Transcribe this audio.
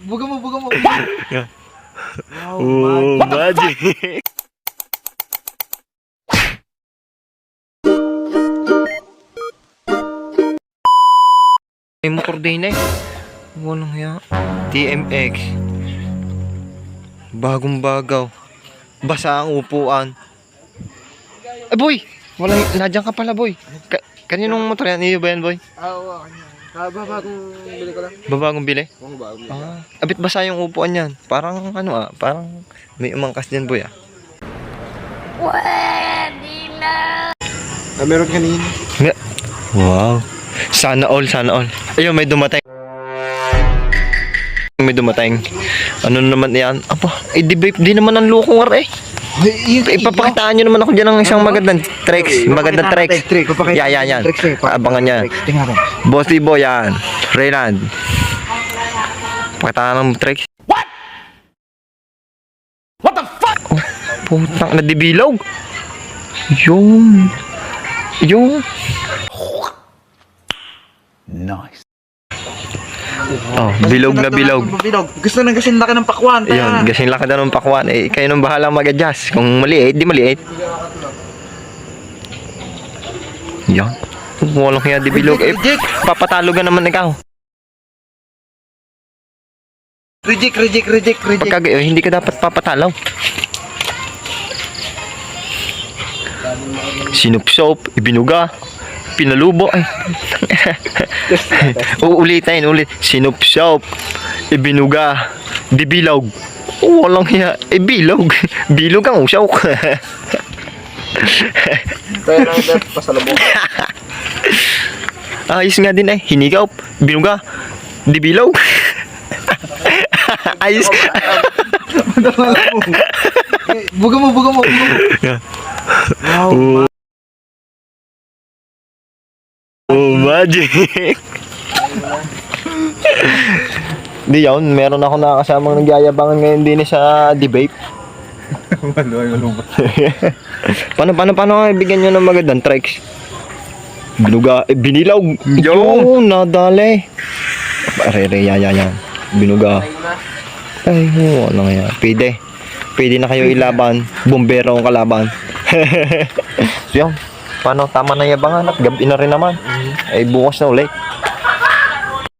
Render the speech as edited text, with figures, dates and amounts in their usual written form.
Buga mo. Oh, magic. Ay mo coordinate. Walang ya. TMX. Bagong bagaw. Basa ang upuan. Ay boy! Walang, nadyan ka pala boy. Kaninong motor yan? Iyo ba yan boy? Oo, bagong bili ko lang. Babagong bili? Oo, bagong bili. Abit basa yung upuan yan. Parang ano parang may umangkas din boy Meron kanina. Wow. Sana all. Ayun, may dumating. Ano naman yan? Apa, di naman ang lukong Ipapakitaan nyo naman ako dyan ng isang magandang tricks. Yan. Abangan niya. Boss Libo yan. Rayland. Pakitaan ng tricks. What the fuck? Oh, putang nadibilog. Yung. Nice. Oh, bilog na bilog. Gusto nang kasing laki ng pakwan. Ayun, kasing laki daw ng pakwan. Kayo nang bahalang mag-adjust. Kung maliit, di maliit. Yan. Walang kaya di bilog. Papatalo ka naman ikaw. Reject. Pagka hindi ka dapat papatalo. Sinupsop, ibinuga, pinalubo. Ulit. Sinupsop, ibinuga, dibilog. Walang hiya. Bilog. Bilog ang usaw. Tayo lang ito, pasalubong. Ayos nga din hinigaw, binuga, dibilog. Ayos. Buga mo. Wow. Oh, magic. Di yun, meron ako nakakasamang nagyayabangan ngayon din sa debate. Paano nga ibigyan nyo ng magandang tricks? Binuga, binilaw. Yun, nadali. Yan. Binuga. Ay, wala nga yan. Pwede na kayo ilaban. Bombero ang kalaban. So yun, paano tama na yabangan at gabi na rin naman. Ay bukas na ulit.